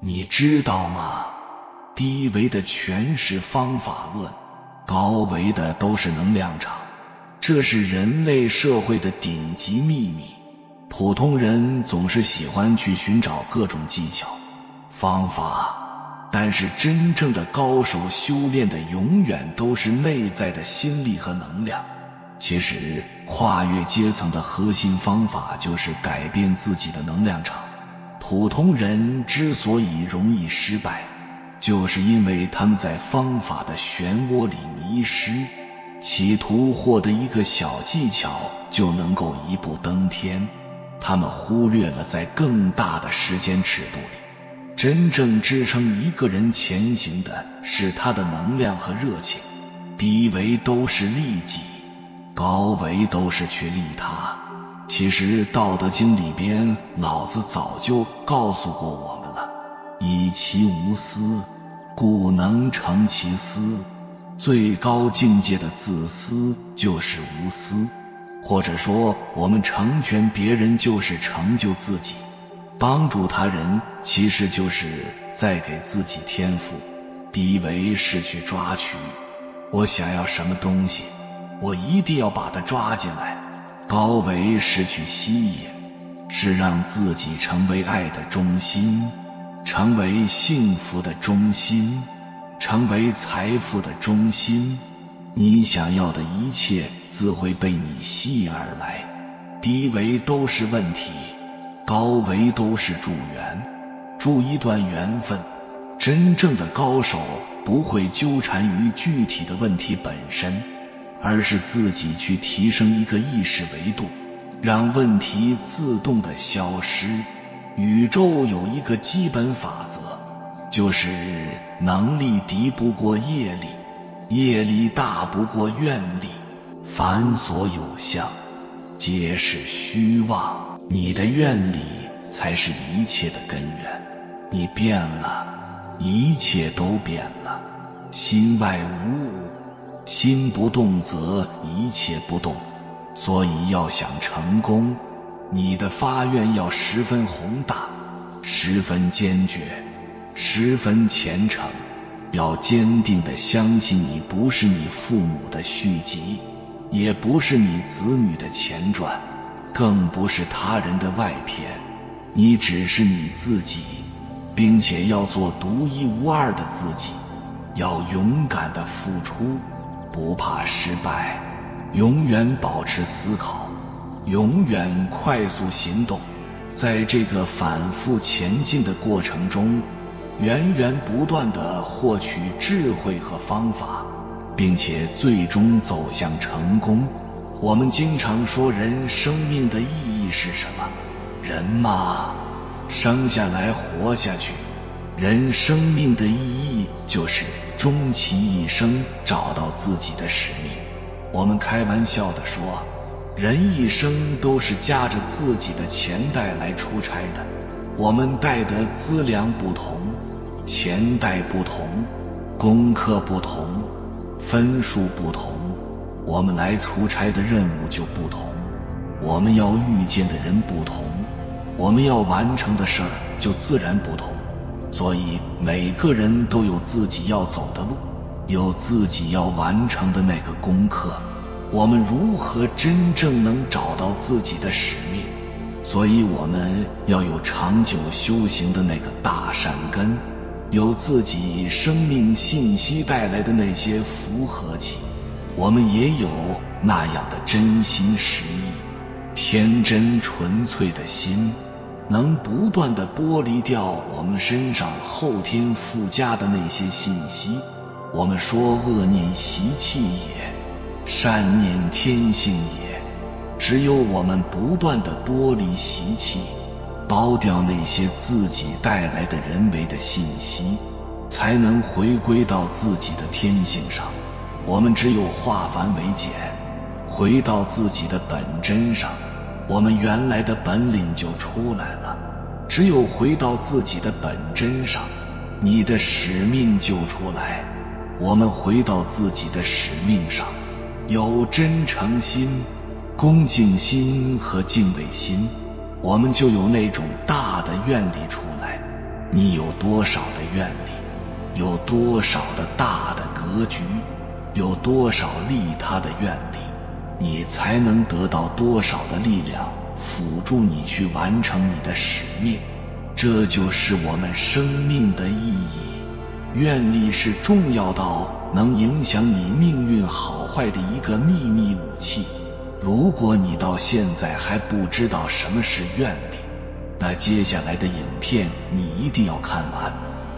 你知道吗？低维的全是方法论，高维的都是能量场，这是人类社会的顶级秘密。普通人总是喜欢去寻找各种技巧、方法，但是真正的高手修炼的永远都是内在的心力和能量。其实跨越阶层的核心方法就是改变自己的能量场。普通人之所以容易失败，就是因为他们在方法的漩涡里迷失，企图获得一个小技巧就能够一步登天。他们忽略了在更大的时间尺度里，真正支撑一个人前行的是他的能量和热情。低维都是利己，高维都是去利他。其实《道德经》里边，老子早就告诉过我们了，以其无私，故能成其私。最高境界的自私就是无私，或者说我们成全别人就是成就自己，帮助他人其实就是在给自己天赋。低维是去抓取，我想要什么东西，我一定要把它抓进来。高维是去吸引，是让自己成为爱的中心，成为幸福的中心，成为财富的中心。你想要的一切自会被你吸引而来。低维都是问题，高维都是助缘，助一段缘分。真正的高手不会纠缠于具体的问题本身，而是自己去提升一个意识维度，让问题自动的消失。宇宙有一个基本法则，就是能力敌不过业力，业力大不过愿力。凡所有相，皆是虚妄。你的愿力才是一切的根源。你变了，一切都变了。心外无物，心不动则一切不动。所以要想成功，你的发愿要十分宏大，十分坚决，十分虔诚。要坚定地相信你不是你父母的续集，也不是你子女的前传，更不是他人的外篇，你只是你自己，并且要做独一无二的自己。要勇敢地付出，不怕失败，永远保持思考，永远快速行动。在这个反复前进的过程中，源源不断地获取智慧和方法，并且最终走向成功。我们经常说人生命的意义是什么？人嘛，生下来活下去。人生命的意义就是终其一生找到自己的使命。我们开玩笑地说，人一生都是夹着自己的钱袋来出差的。我们带的资粮不同，钱袋不同，功课不同，分数不同，我们来出差的任务就不同，我们要遇见的人不同，我们要完成的事儿就自然不同。所以每个人都有自己要走的路，有自己要完成的那个功课。我们如何真正能找到自己的使命？所以我们要有长久修行的那个大善根，有自己生命信息带来的那些符合气，我们也有那样的真心实意，天真纯粹的心，能不断地剥离掉我们身上后天附加的那些信息。我们说恶念习气也，善念天性也。只有我们不断地剥离习气，剥掉那些自己带来的人为的信息，才能回归到自己的天性上。我们只有化繁为简，回到自己的本真上，我们原来的本领就出来了。只有回到自己的本真上，你的使命就出来。我们回到自己的使命上，有真诚心、恭敬心和敬畏心，我们就有那种大的愿力出来。你有多少的愿力，有多少的大的格局，有多少利他的愿力，你才能得到多少的力量辅助你去完成你的使命。这就是我们生命的意义。愿力是重要到能影响你命运好坏的一个秘密武器。如果你到现在还不知道什么是愿力，那接下来的影片你一定要看完，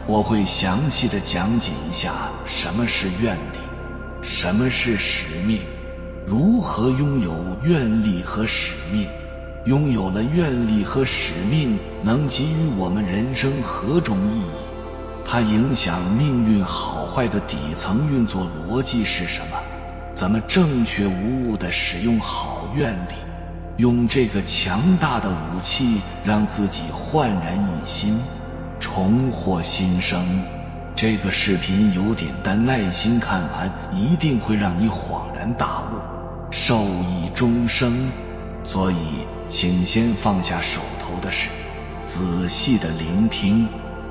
我会详细的讲解一下什么是愿力，什么是使命，如何拥有愿力和使命，拥有了愿力和使命能给予我们人生何种意义，它影响命运好坏的底层运作逻辑是什么，怎么正确无误地使用好愿力，用这个强大的武器让自己焕然一新，重获新生。这个视频有点但耐心看完一定会让你恍然大悟，受益终生。所以请先放下手头的事，仔细的聆听。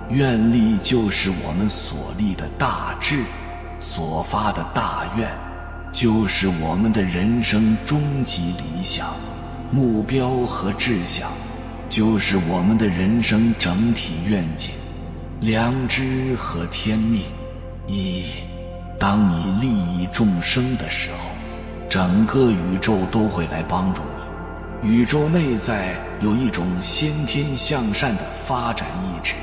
愿力就是我们所立的大志，所发的大愿，就是我们的人生终极理想。目标和志向就是我们的人生整体愿景。良知和天命，当你利益众生的时候，整个宇宙都会来帮助你。宇宙内在有一种先天向善的发展意志，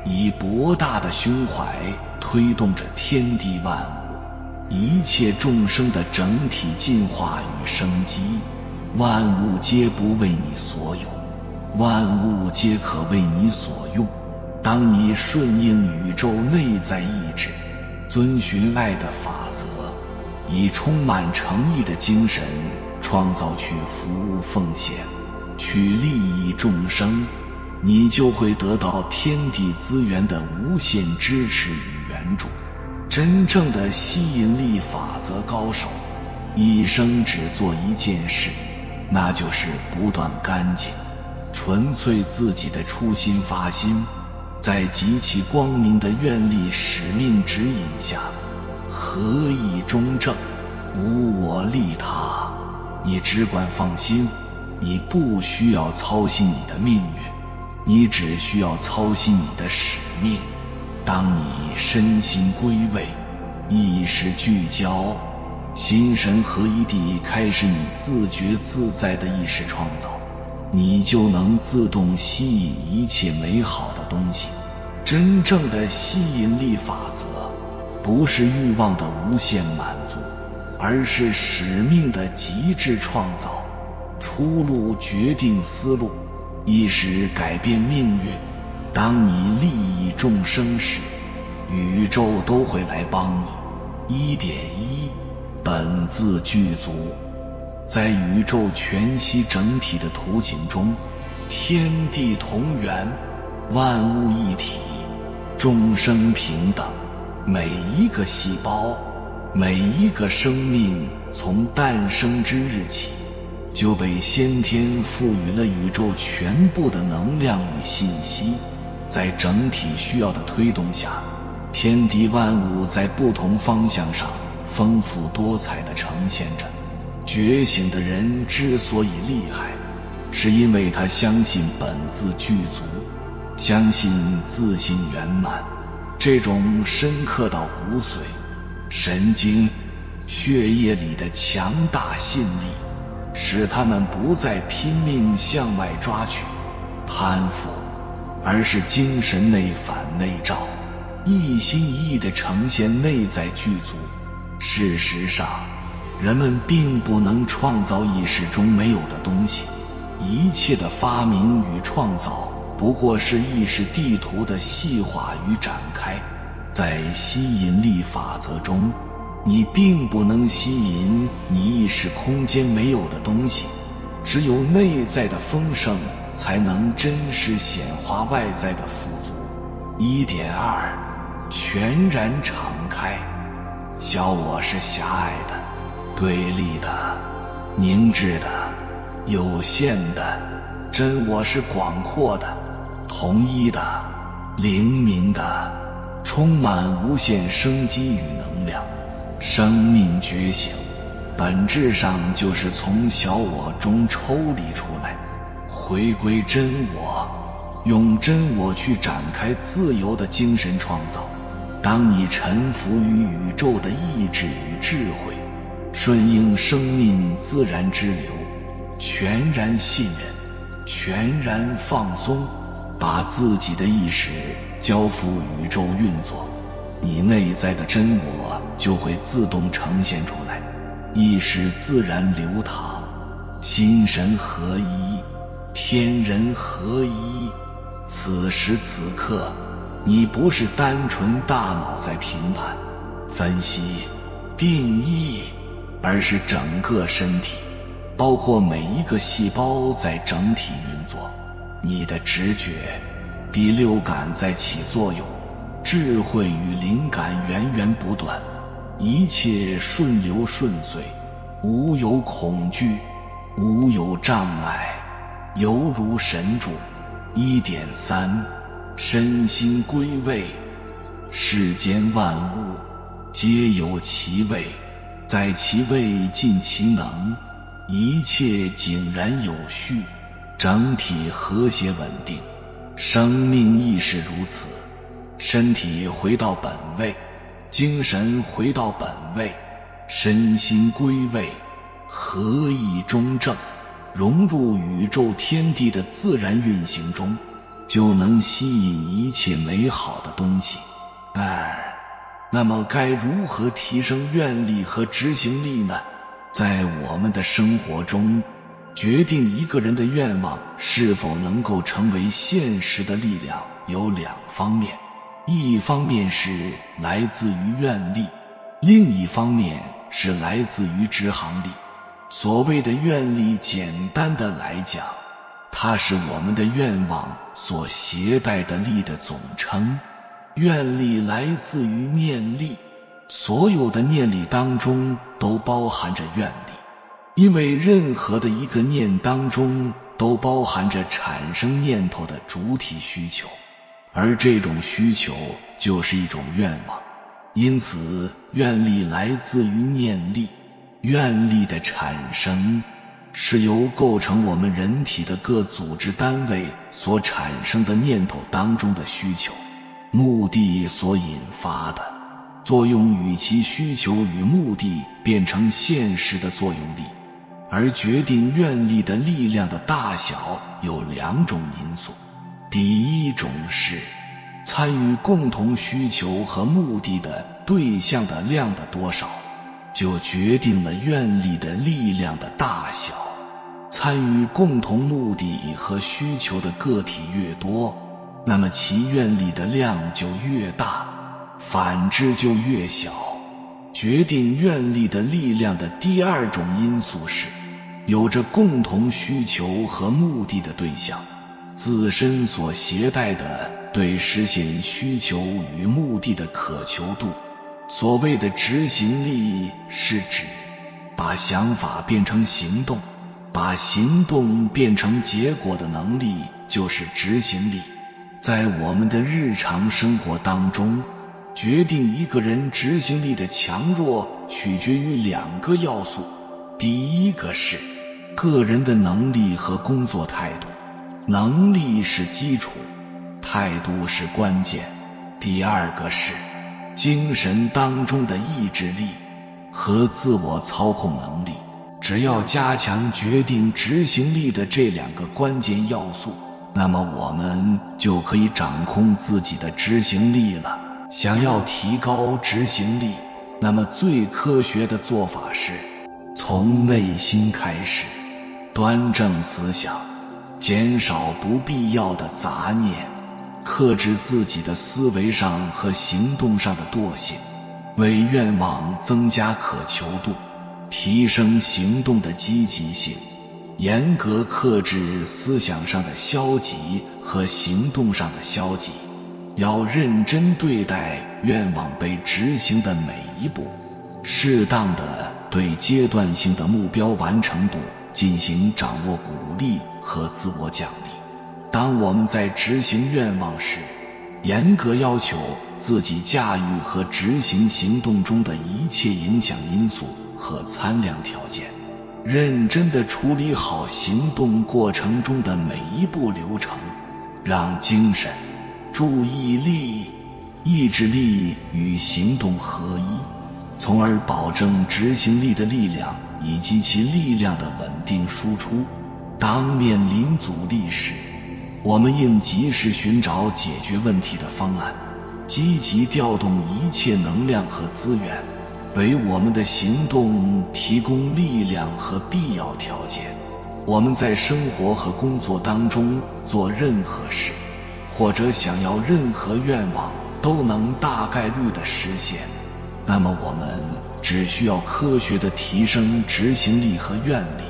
以博大的胸怀推动着天地万物，一切众生的整体进化与生机。万物皆不为你所有，万物皆可为你所用。当你顺应宇宙内在意志，遵循爱的法则，以充满诚意的精神创造，去服务奉献，去利益众生，你就会得到天地资源的无限支持与援助。真正的吸引力法则高手，一生只做一件事，那就是不断干净，纯粹自己的初心发心，在极其光明的愿力使命指引下，合意中正，无我利他。你只管放心，你不需要操心你的命运，你只需要操心你的使命。当你身心归位，意识聚焦，心神合一地开始你自觉自在的意识创造，你就能自动吸引一切美好的东西。真正的吸引力法则不是欲望的无限满足，而是使命的极致创造。出路决定思路，意识改变命运。当你利益众生时，宇宙都会来帮你。1.1本自具足。在宇宙全息整体的图景中，天地同源，万物一体，众生平等。每一个细胞，每一个生命从诞生之日起，就被先天赋予了宇宙全部的能量与信息。在整体需要的推动下，天地万物在不同方向上丰富多彩地呈现着。觉醒的人之所以厉害，是因为他相信本自具足，相信自信圆满。这种深刻到骨髓、神经、血液里的强大信力，使他们不再拼命向外抓取、攀附，而是精神内反内照，一心一意地呈现内在具足。事实上，人们并不能创造意识中没有的东西，一切的发明与创造不过是意识地图的细化与展开。在吸引力法则中，你并不能吸引你意识空间没有的东西，只有内在的丰盛才能真实显化外在的富足。1.2全然敞开。小我是狭隘的、对立的、凝滞的、有限的，真我是广阔的、统一的、灵明的，充满无限生机与能量。生命觉醒本质上就是从小我中抽离出来，回归真我，用真我去展开自由的精神创造。当你臣服于宇宙的意志与智慧，顺应生命自然之流，全然信任，全然放松，把自己的意识交付宇宙运作，你内在的真我就会自动呈现出来，意识自然流淌，心神合一，天人合一。此时此刻，你不是单纯大脑在评判、分析、定义，而是整个身体，包括每一个细胞在整体运作。你的直觉、第六感在起作用，智慧与灵感源源不断，一切顺流顺遂，无有恐惧，无有障碍，犹如神助。1.3身心归位，世间万物皆有其位，在其位尽其能，一切井然有序，整体和谐稳定。生命亦是如此，身体回到本位，精神回到本位，身心归位，合一中正，融入宇宙天地的自然运行中，就能吸引一切美好的东西。那么该如何提升愿力和执行力呢？在我们的生活中，决定一个人的愿望是否能够成为现实的力量有2方面，一方面是来自于愿力，另一方面是来自于执行力。所谓的愿力，简单的来讲，它是我们的愿望所携带的力的总称。愿力来自于念力，所有的念力当中都包含着愿力，因为任何的一个念当中都包含着产生念头的主体需求，而这种需求就是一种愿望。因此愿力来自于念力，愿力的产生是由构成我们人体的各组织单位所产生的念头当中的需求、目的所引发的。作用与其需求与目的变成现实的作用力，而决定愿力的力量的大小有2种因素。第一种是参与共同需求和目的的对象的量的多少，就决定了愿力的力量的大小。参与共同目的和需求的个体越多，那么其愿力的量就越大，反之就越小。决定愿力的力量的第2种因素是有着共同需求和目的的对象自身所携带的对实现需求与目的的渴求度。所谓的执行力是指把想法变成行动，把行动变成结果的能力，就是执行力。在我们的日常生活当中，决定一个人执行力的强弱取决于2个要素。第一个是个人的能力和工作态度，能力是基础，态度是关键。第2个是精神当中的意志力和自我操控能力。只要加强决定执行力的这2个关键要素，那么我们就可以掌控自己的执行力了。想要提高执行力，那么最科学的做法是从内心开始，端正思想，减少不必要的杂念，克制自己的思维上和行动上的惰性，为愿望增加渴求度，提升行动的积极性，严格克制思想上的消极和行动上的消极。要认真对待愿望被执行的每一步，适当的对阶段性的目标完成度进行掌握鼓励和自我奖励。当我们在执行愿望时，严格要求自己驾驭和执行行动中的一切影响因素和参量条件，认真地处理好行动过程中的每一步流程，让精神、注意力、意志力与行动合一，从而保证执行力的力量以及其力量的稳定输出。当面临阻力时，我们应及时寻找解决问题的方案，积极调动一切能量和资源，为我们的行动提供力量和必要条件。我们在生活和工作当中做任何事，或者想要任何愿望都能大概率地实现，那么我们只需要科学地提升执行力和愿力，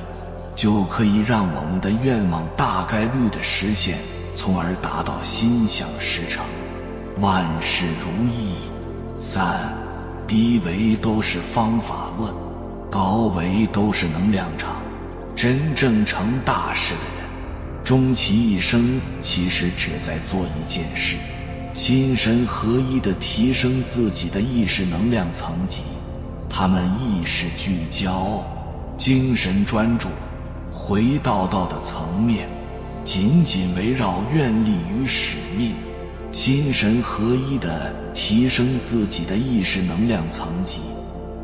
就可以让我们的愿望大概率地实现，从而达到心想事成，万事如意。三，低维都是方法论，高维都是能量场。真正成大事的人，终其一生其实只在做一件事，心神合一地提升自己的意识能量层级。他们意识聚焦，精神专注，回到道的层面，紧紧围绕愿力与使命，心神合一地提升自己的意识能量层级，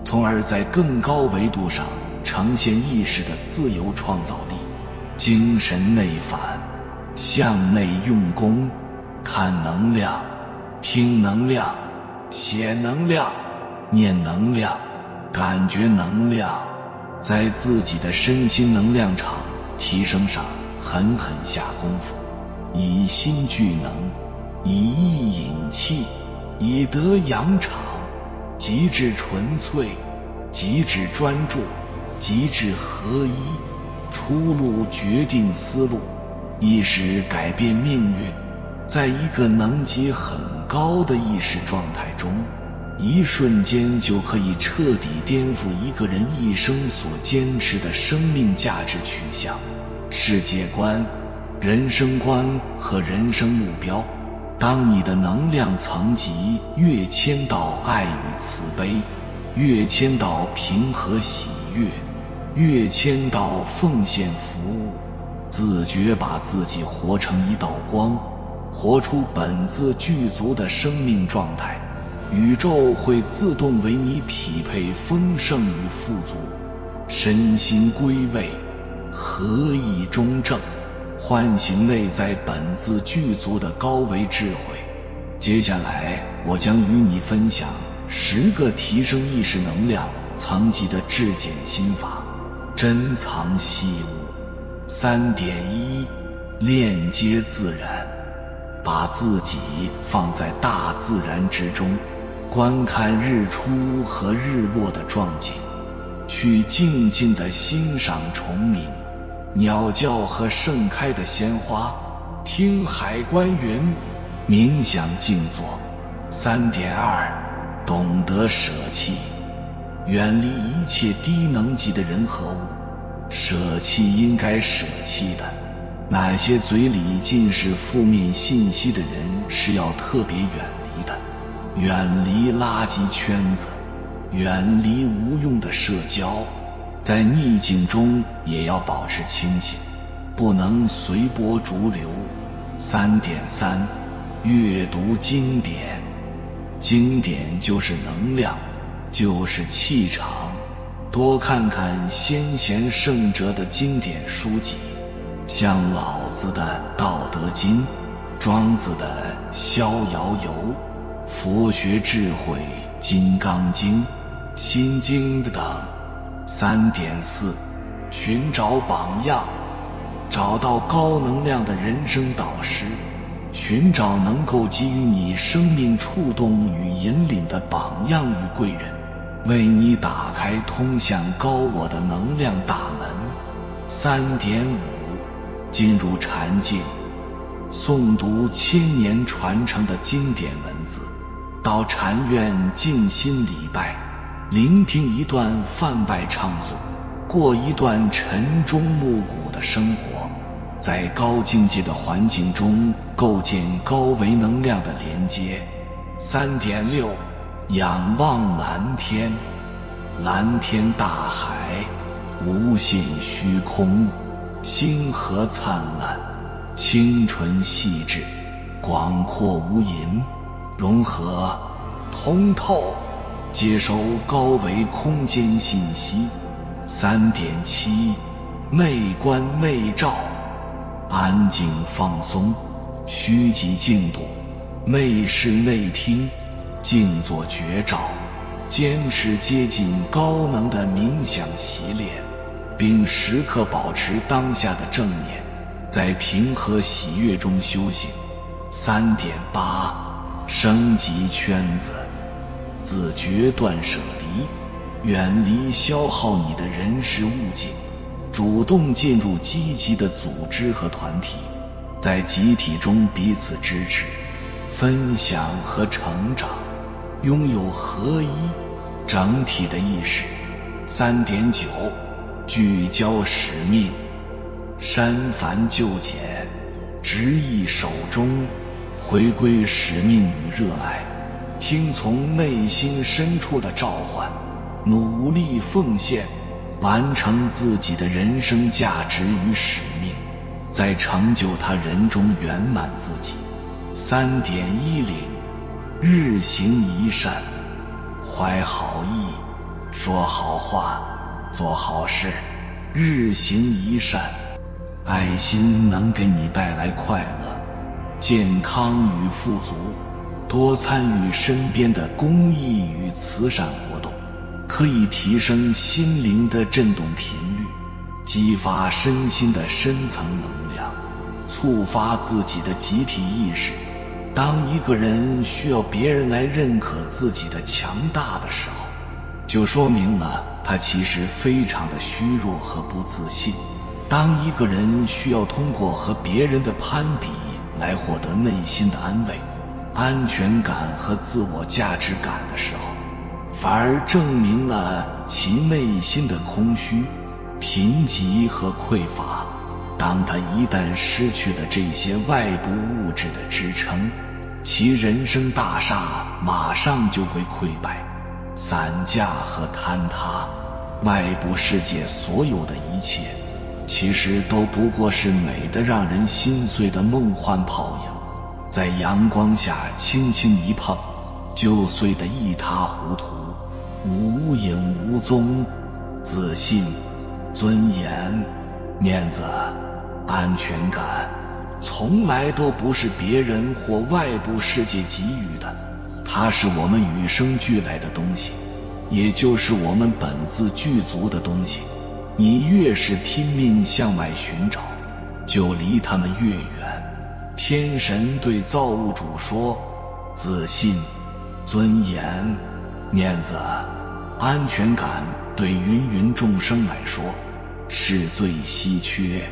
从而在更高维度上呈现意识的自由创造力。精神内返，向内用功，看能量，听能量，写能量，念能量，感觉能量，在自己的身心能量场提升上狠狠下功夫，以心聚能，以意引气，以德养场，极致纯粹，极致专注，极致合一，出路决定思路，意识改变命运。在一个能级很高的意识状态中，一瞬间就可以彻底颠覆一个人一生所坚持的生命价值取向、世界观、人生观和人生目标。当你的能量层级越迁到爱与慈悲，越迁到平和喜悦，越迁到奉献服务，自觉把自己活成一道光，活出本自具足的生命状态，宇宙会自动为你匹配丰盛与富足，身心归位，合一中正，唤醒内在本自具足的高维智慧。接下来我将与你分享10个提升意识能量层级的质检心法，珍藏细物。3.1 链接自然，把自己放在大自然之中，观看日出和日落的壮景，去静静地欣赏虫鸣、鸟叫和盛开的鲜花，听海观云，冥想静坐。3.2 懂得舍弃，远离一切低能级的人和物。舍弃应该舍弃的，那些嘴里尽是负面信息的人是要特别远离的，远离垃圾圈子，远离无用的社交，在逆境中也要保持清醒，不能随波逐流。3.3 阅读经典，经典就是能量，就是气场，多看看先贤圣哲的经典书籍，像老子的《道德经》，庄子的《逍遥游》，佛学智慧《金刚经》、《心经》等。3.4 寻找榜样，找到高能量的人生导师，寻找能够给予你生命触动与引领的榜样与贵人，为你打开通向高我的能量大门。3.5 进入禅境，诵读千年传承的经典文字，到禅院静心礼拜，聆听一段梵拜唱诵，过一段晨钟暮鼓的生活，在高境界的环境中构建高维能量的连接。3.6 仰望蓝天，蓝天大海，无限虚空，星河灿烂，清纯细致，广阔无垠，融合通透，接收高维空间信息。3.7 内观内照，安静放松，虚极静笃，内视内听，静坐觉照，坚持接近高能的冥想习练，并时刻保持当下的正念，在平和喜悦中修行。3.8 升级圈子，自觉断舍离，远离消耗你的人事物境，主动进入积极的组织和团体，在集体中彼此支持、分享和成长，拥有合一整体的意识。3.9 聚焦使命，删繁就简，执意守中，回归使命与热爱，听从内心深处的召唤，努力奉献，完成自己的人生价值与使命，在成就他人中圆满自己。3.10 日行一善，怀好意，说好话，做好事，日行一善。爱心能给你带来快乐、健康与富足，多参与身边的公益与慈善活动，可以提升心灵的振动频率，激发身心的深层能量，触发自己的集体意识。当一个人需要别人来认可自己的强大的时候，就说明了他其实非常的虚弱和不自信。当一个人需要通过和别人的攀比来获得内心的安慰、安全感和自我价值感的时候，反而证明了其内心的空虚、贫瘠和匮乏。当他一旦失去了这些外部物质的支撑，其人生大厦马上就会溃败、散架和坍塌。外部世界所有的一切，其实都不过是美得让人心碎的梦幻泡影，在阳光下轻轻一碰，就碎得一塌糊涂，无影无踪。自信、尊严、面子、安全感，从来都不是别人或外部世界给予的，它是我们与生俱来的东西，也就是我们本自具足的东西。你越是拼命向外寻找，就离他们越远。天神对造物主说，自信、尊严、面子、安全感对芸芸众生来说是最稀缺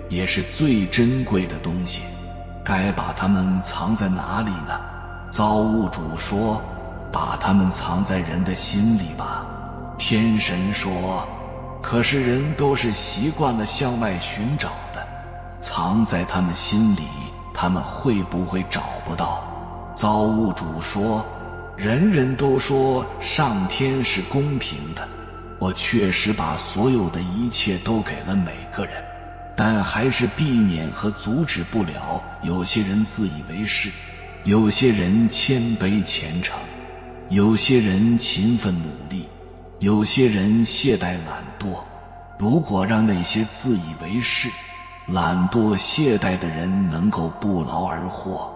也是最珍贵的东西，该把它们藏在哪里呢？造物主说，把它们藏在人的心里吧。天神说，可是人都是习惯了向外寻找的，藏在他们心里，他们会不会找不到？造物主说，人人都说上天是公平的，我确实把所有的一切都给了每个人，但还是避免和阻止不了有些人自以为是，有些人谦卑虔诚，有些人勤奋努力，有些人懈怠懒惰。如果让那些自以为是、懒惰懈怠的人能够不劳而获，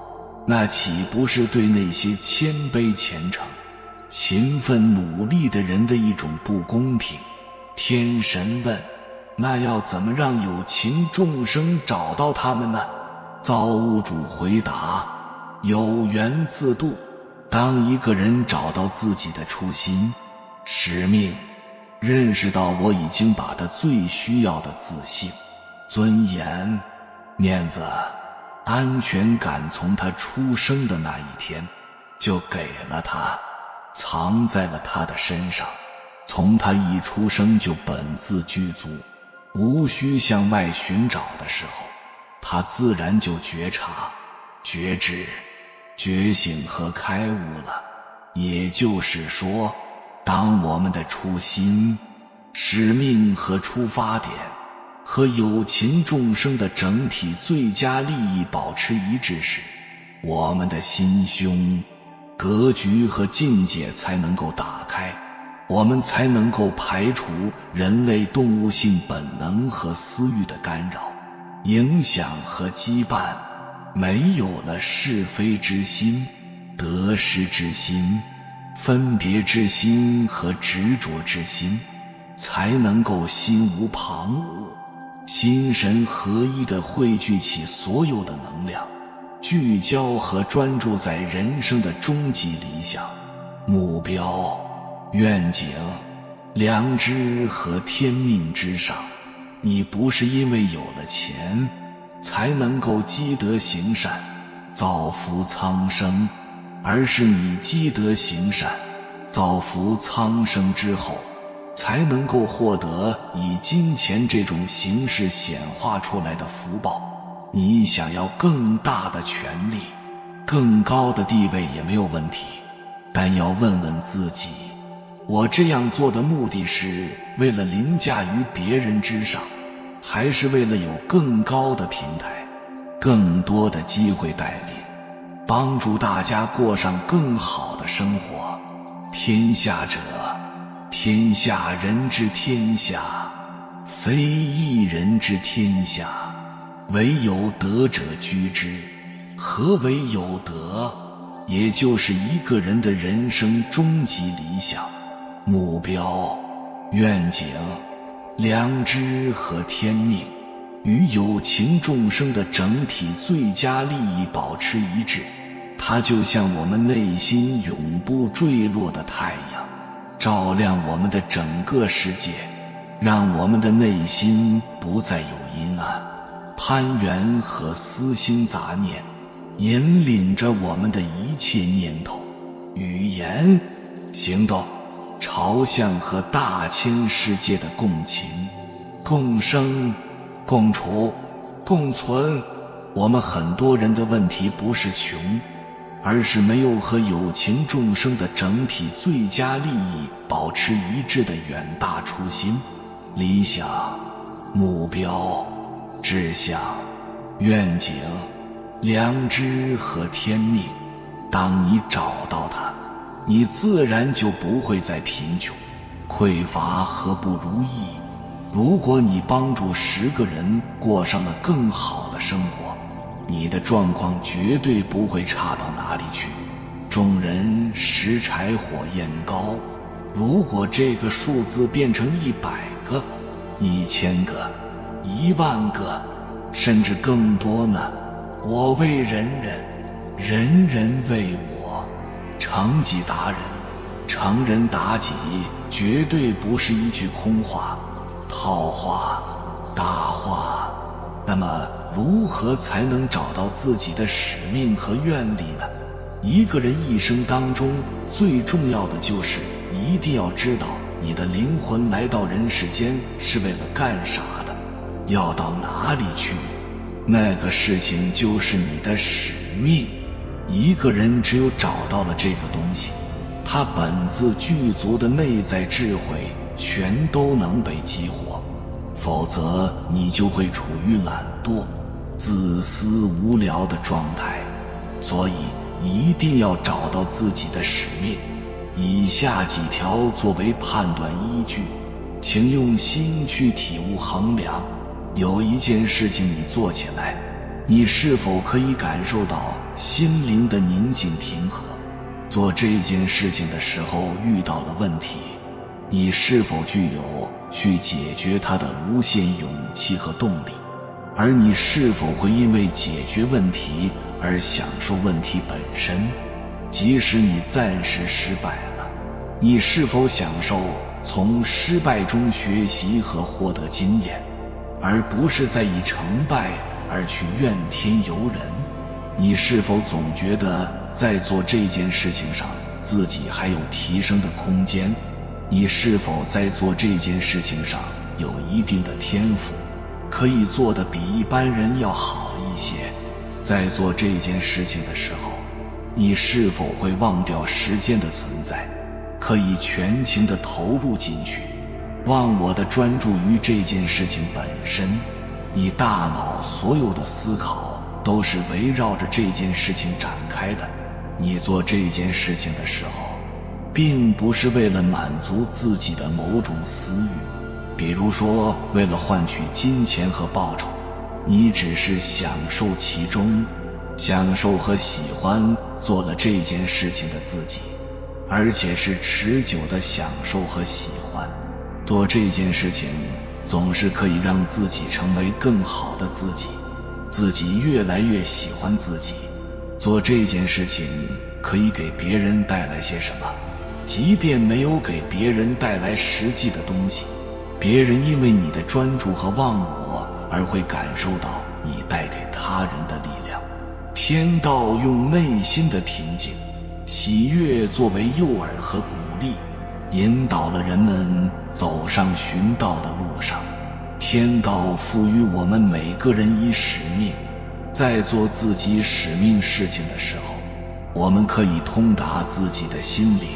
那岂不是对那些谦卑虔诚、勤奋努力的人的一种不公平？天神问，那要怎么让有情众生找到他们呢？造物主回答，有缘自度。当一个人找到自己的初心、使命，认识到我已经把他最需要的自信、尊严、面子、安全感从他出生的那一天就给了他，藏在了他的身上，从他一出生就本自具足，无需向外寻找的时候，他自然就觉察、觉知、觉醒和开悟了。也就是说，当我们的初心、使命和出发点和有情众生的整体最佳利益保持一致时，我们的心胸、格局和境界才能够打开，我们才能够排除人类动物性本能和私欲的干扰、影响和羁绊。没有了是非之心、得失之心、分别之心和执着之心，才能够心无旁骛，心神合一地汇聚起所有的能量，聚焦和专注在人生的终极理想、目标、愿景、良知和天命之上。你不是因为有了钱才能够积德行善、造福苍生，而是你积德行善、造福苍生之后，才能够获得以金钱这种形式显化出来的福报。你想要更大的权利、更高的地位也没有问题，但要问问自己，我这样做的目的是为了凌驾于别人之上，还是为了有更高的平台、更多的机会带领，帮助大家过上更好的生活？天下者，天下人之天下，非一人之天下，唯有德者居之。何为有德？也就是一个人的人生终极理想、目标、愿景、良知和天命，与有情众生的整体最佳利益保持一致。它就像我们内心永不坠落的太阳，照亮我们的整个世界，让我们的内心不再有阴暗、攀缘和私心杂念，引领着我们的一切念头、语言、行动，朝向和大千世界的共情、共生、共处、共存。我们很多人的问题不是穷，而是没有和有情众生的整体最佳利益保持一致的远大初心、理想、目标、志向、愿景、良知和天命。当你找到它，你自然就不会再贫穷、匮乏和不如意。如果你帮助10个人过上了更好的生活，你的状况绝对不会差到哪里去。众人拾柴火焰高，如果这个数字变成100个、1000个、10000个，甚至更多呢？我为人人，人人为我。成己达人，成人达己，绝对不是一句空话、套话、大话。那么如何才能找到自己的使命和愿力呢？一个人一生当中最重要的就是一定要知道你的灵魂来到人世间是为了干啥的，要到哪里去。那个事情就是你的使命。一个人只有找到了这个东西，他本自具足的内在智慧全都能被激活，否则你就会处于懒惰、自私无聊的状态。所以一定要找到自己的使命。以下几条作为判断依据，请用心去体悟衡量。有一件事情你做起来，你是否可以感受到心灵的宁静平和？做这件事情的时候遇到了问题，你是否具有去解决它的无限勇气和动力？而你是否会因为解决问题而享受问题本身？即使你暂时失败了，你是否享受从失败中学习和获得经验，而不是在以成败而去怨天尤人？你是否总觉得在做这件事情上自己还有提升的空间？你是否在做这件事情上有一定的天赋，可以做得比一般人要好一些。在做这件事情的时候，你是否会忘掉时间的存在，可以全情地投入进去，忘我的专注于这件事情本身？你大脑所有的思考都是围绕着这件事情展开的。你做这件事情的时候，并不是为了满足自己的某种私欲，比如说为了换取金钱和报酬，你只是享受其中，享受和喜欢做了这件事情的自己，而且是持久的享受和喜欢。做这件事情总是可以让自己成为更好的自己，自己越来越喜欢自己。做这件事情可以给别人带来些什么？即便没有给别人带来实际的东西，别人因为你的专注和忘我而会感受到你带给他人的力量。天道用内心的平静、喜悦作为诱饵和鼓励，引导了人们走上寻道的路上。天道赋予我们每个人一使命，在做自己使命事情的时候，我们可以通达自己的心灵，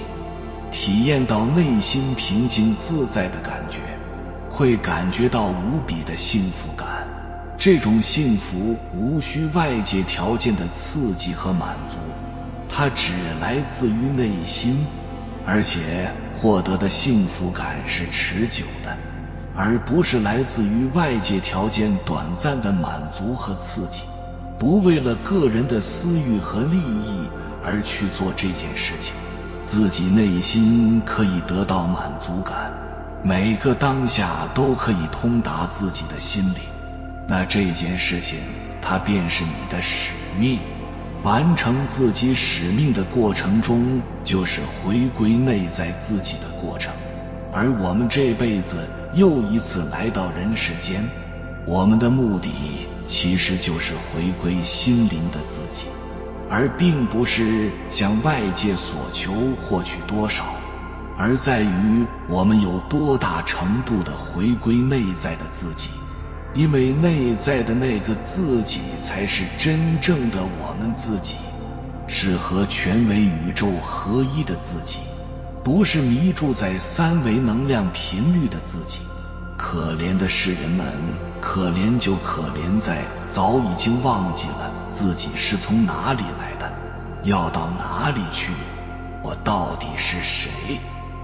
体验到内心平静自在的感觉，会感觉到无比的幸福感。这种幸福无需外界条件的刺激和满足，它只来自于内心，而且获得的幸福感是持久的，而不是来自于外界条件短暂的满足和刺激。不为了个人的私欲和利益而去做这件事情，自己内心可以得到满足感，每个当下都可以通达自己的心灵。那这件事情它便是你的使命。完成自己使命的过程中，就是回归内在自己的过程。而我们这辈子又一次来到人世间，我们的目的其实就是回归心灵的自己，而并不是向外界所求获取多少，而在于我们有多大程度的回归内在的自己。因为内在的那个自己才是真正的我们自己，是和全维宇宙合一的自己，不是迷住在三维能量频率的自己。可怜的是人们，可怜就可怜在早已经忘记了自己是从哪里来的，要到哪里去，我到底是谁，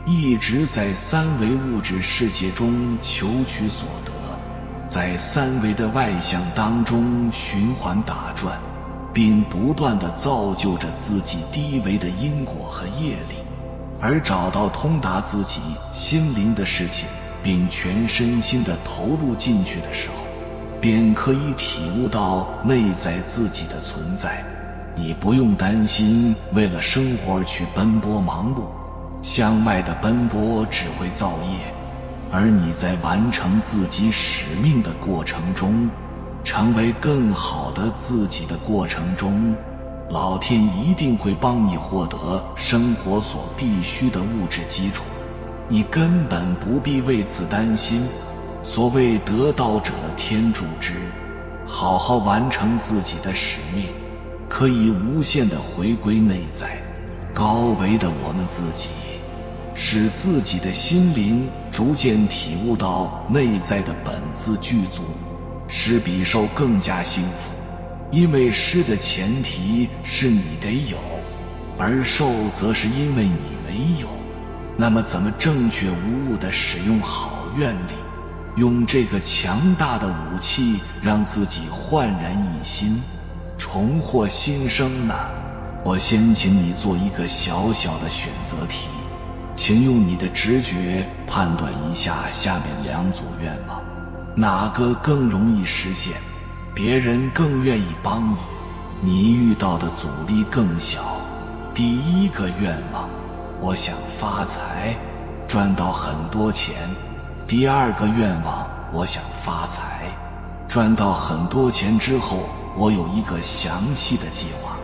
一直在三维物质世界中求取所得，在三维的外象当中循环打转，并不断地造就着自己低维的因果和业力。而找到通达自己心灵的事情，并全身心地投入进去的时候，便可以体悟到内在自己的存在。你不用担心为了生活而去奔波忙碌，向外的奔波只会造业，而你在完成自己使命的过程中，成为更好的自己的过程中，老天一定会帮你获得生活所必须的物质基础，你根本不必为此担心。所谓得道者天助之，好好完成自己的使命，可以无限地回归内在高维的我们自己，使自己的心灵逐渐体悟到内在的本自具足，使比受更加幸福。因为施的前提是你得有，而受则是因为你没有。那么怎么正确无误地使用好愿力，用这个强大的武器让自己焕然一新，重获新生呢？我先请你做一个小小的选择题，请用你的直觉判断一下下面两组愿望，哪个更容易实现，别人更愿意帮你，你遇到的阻力更小。第一个愿望，我想发财，赚到很多钱。第二个愿望，我想发财，赚到很多钱之后，我有一个详细的计划，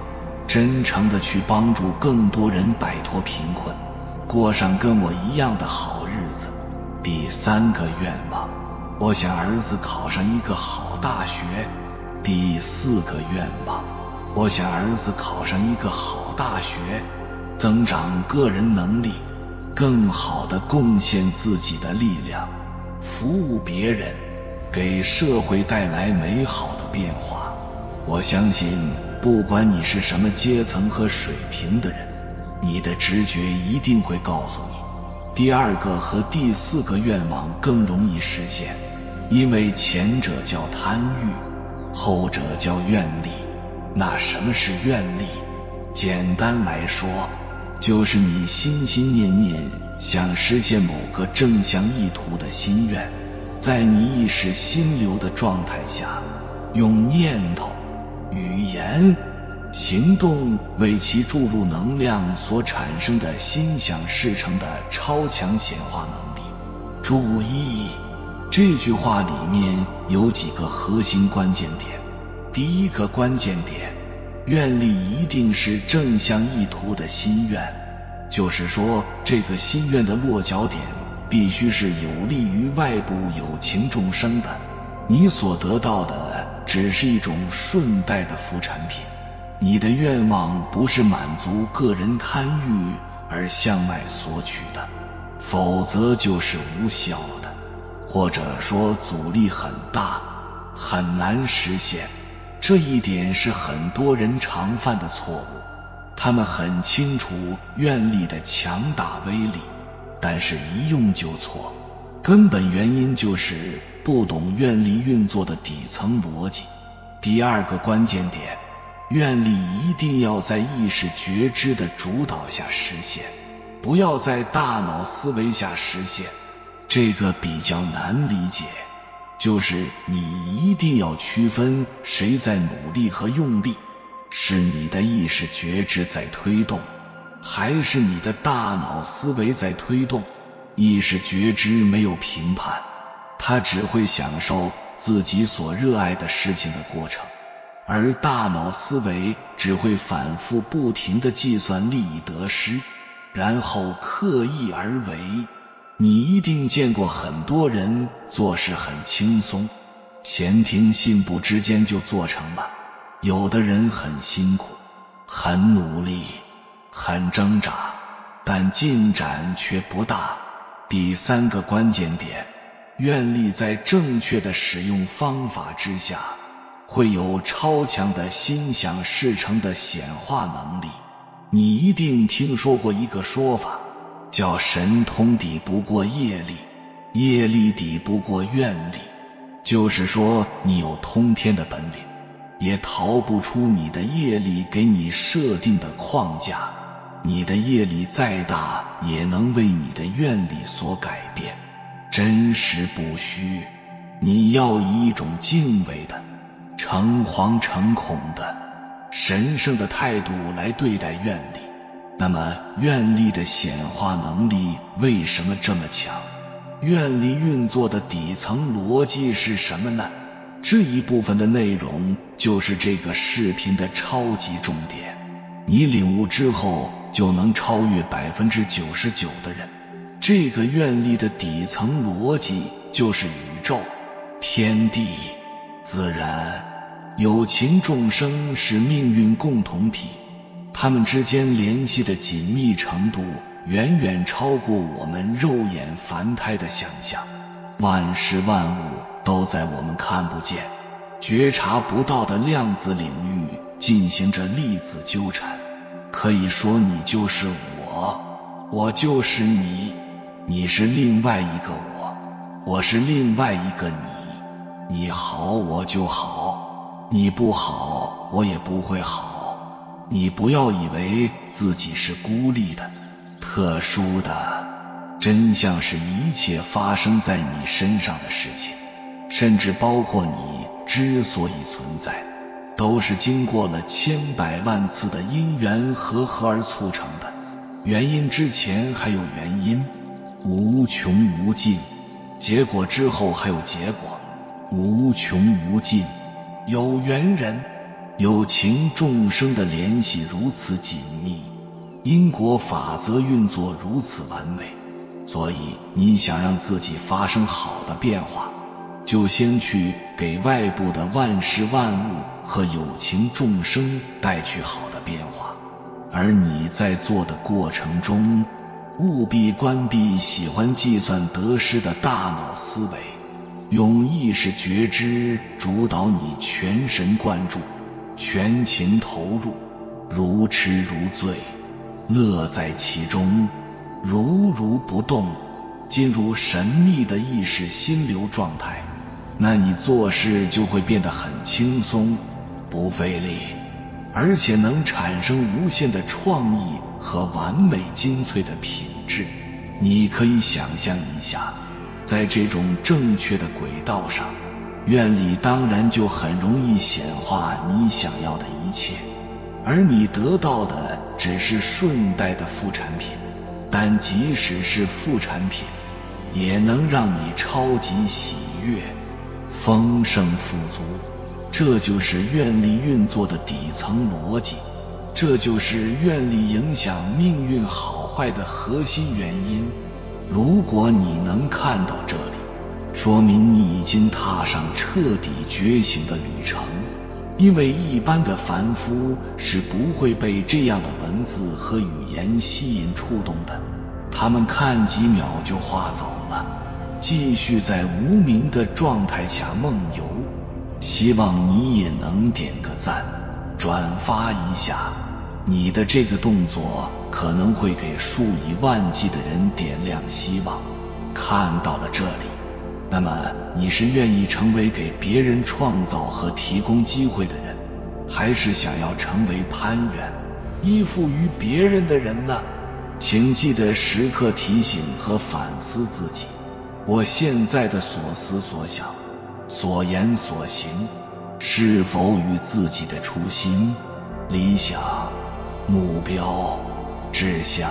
真诚地去帮助更多人摆脱贫困，过上跟我一样的好日子。第三个愿望，我想儿子考上一个好大学，第4个愿望，我想儿子考上一个好大学，增长个人能力，更好地贡献自己的力量，服务别人，给社会带来美好的变化。我相信不管你是什么阶层和水平的人，你的直觉一定会告诉你，第2个和第4个愿望更容易实现，因为前者叫贪欲，后者叫愿力。那什么是愿力？简单来说，就是你心心念念想实现某个正向意图的心愿，在你意识心流的状态下，用念头、语言、行动为其注入能量所产生的心想事成的超强显化能力。注意，这句话里面有几个核心关键点。第一个关键点，愿力一定是正向意图的心愿，就是说这个心愿的落脚点必须是有利于外部有情众生的，你所得到的只是一种顺带的副产品。你的愿望不是满足个人贪欲而向外索取的，否则就是无效的，或者说阻力很大，很难实现。这一点是很多人常犯的错误，他们很清楚愿力的强大威力，但是一用就错。根本原因就是不懂愿力运作的底层逻辑。第2个关键点，愿力一定要在意识觉知的主导下实现，不要在大脑思维下实现。这个比较难理解，就是你一定要区分谁在努力和用力，是你的意识觉知在推动，还是你的大脑思维在推动。意识觉知没有评判，它只会享受自己所热爱的事情的过程，而大脑思维只会反复不停地计算利益得失，然后刻意而为。你一定见过很多人做事很轻松，前庭信步之间就做成了。有的人很辛苦，很努力，很挣扎，但进展却不大。第3个关键点，愿力在正确的使用方法之下，会有超强的心想事成的显化能力。你一定听说过一个说法，叫神通抵不过业力，业力抵不过愿力。就是说你有通天的本领，也逃不出你的业力给你设定的框架。你的业力再大，也能为你的愿力所改变，真实不虚。你要以一种敬畏的、诚惶诚恐的、神圣的态度来对待愿力。那么愿力的显化能力为什么这么强？愿力运作的底层逻辑是什么呢？这一部分的内容就是这个视频的超级重点，你领悟之后就能超越 99% 的人。这个愿力的底层逻辑就是宇宙、天地、自然、有情众生是命运共同体，他们之间联系的紧密程度远远超过我们肉眼凡胎的想象。万事万物都在我们看不见、觉察不到的量子领域进行着粒子纠缠。可以说你就是我，我就是你，你是另外一个我，我是另外一个你。你好我就好，你不好我也不会好。你不要以为自己是孤立的、特殊的，真相是一切发生在你身上的事情，甚至包括你之所以存在，都是经过了千百万次的因缘和合而促成的。原因之前还有原因，无穷无尽；结果之后还有结果，无穷无尽。有缘人、有情众生的联系如此紧密，因果法则运作如此完美，所以你想让自己发生好的变化，就先去给外部的万事万物和有情众生带去好的变化。而你在做的过程中，务必关闭喜欢计算得失的大脑思维，用意识觉知主导你全神贯注，全情投入，如痴如醉，乐在其中，如不动，进入神秘的意识心流状态。那你做事就会变得很轻松，不费力，而且能产生无限的创意和完美精粹的品质。你可以想象一下，在这种正确的轨道上，愿力当然就很容易显化你想要的一切，而你得到的只是顺带的副产品。但即使是副产品，也能让你超级喜悦，丰盛富足。这就是愿力运作的底层逻辑，这就是愿力影响命运好坏的核心原因。如果你能看到这里，说明你已经踏上彻底觉醒的旅程，因为一般的凡夫是不会被这样的文字和语言吸引触动的，他们看几秒就划走了，继续在无明的状态下梦游。希望你也能点个赞，转发一下，你的这个动作可能会给数以万计的人点亮希望。看到了这里，那么你是愿意成为给别人创造和提供机会的人，还是想要成为攀援、依附于别人的人呢？请记得时刻提醒和反思自己，我现在的所思所想、所言所行，是否与自己的初心、理想、目标、志向、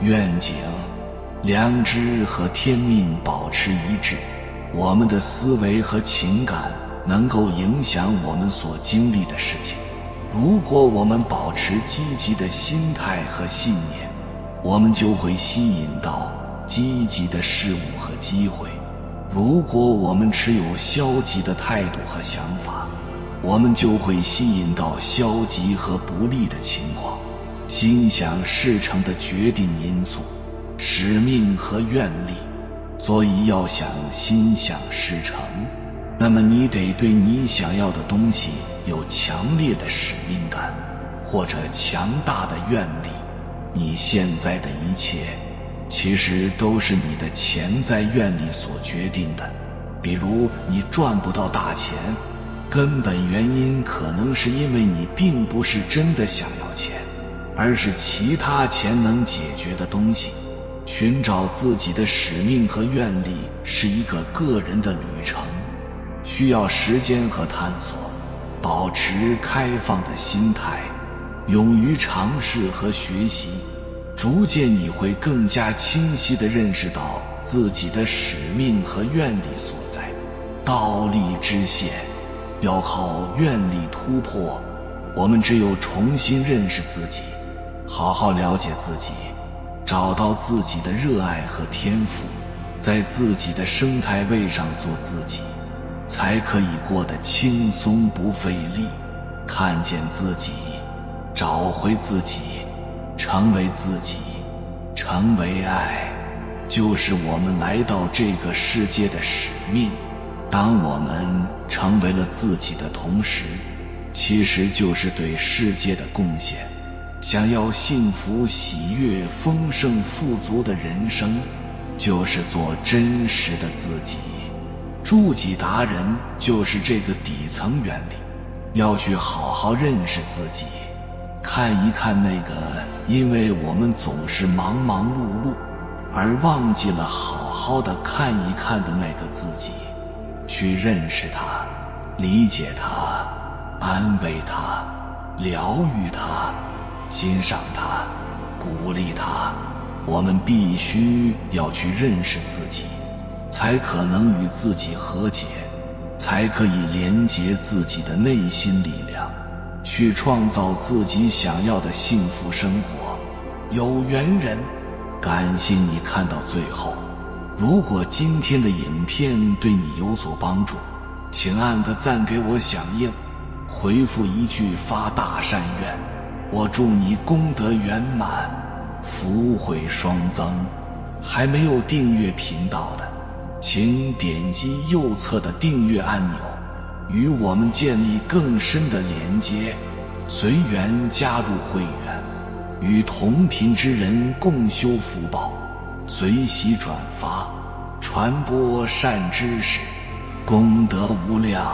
愿景、良知和天命保持一致？我们的思维和情感能够影响我们所经历的事情。如果我们保持积极的心态和信念，我们就会吸引到积极的事物和机会。如果我们持有消极的态度和想法，我们就会吸引到消极和不利的情况。心想事成的决定因素，使命和愿力。所以要想心想事成，那么你得对你想要的东西有强烈的使命感，或者强大的愿力。你现在的一切其实都是你的潜在愿力所决定的。比如你赚不到大钱，根本原因可能是因为你并不是真的想要钱，而是其他钱能解决的东西。寻找自己的使命和愿力是一个个人的旅程，需要时间和探索。保持开放的心态，勇于尝试和学习，逐渐你会更加清晰地认识到自己的使命和愿力所在。道力之线要靠愿力突破，我们只有重新认识自己，好好了解自己，找到自己的热爱和天赋，在自己的生态位上做自己，才可以过得轻松不费力。看见自己，找回自己，成为自己，成为爱，就是我们来到这个世界的使命。当我们成为了自己的同时，其实就是对世界的贡献。想要幸福、喜悦、丰盛、富足的人生，就是做真实的自己。助己达人就是这个底层原理，要去好好认识自己，看一看那个因为我们总是忙忙碌碌而忘记了好好的看一看的那个自己，去认识它，理解它，安慰它，疗愈它，欣赏它，鼓励它。我们必须要去认识自己，才可能与自己和解，才可以连结自己的内心力量，去创造自己想要的幸福生活。有缘人，感谢你看到最后。如果今天的影片对你有所帮助，请按个赞给我响应，回复一句发大善愿，我祝你功德圆满，福慧双增。还没有订阅频道的，请点击右侧的订阅按钮，与我们建立更深的连接，随缘加入会员，与同频之人共修福报，随喜转发，传播善知识，功德无量。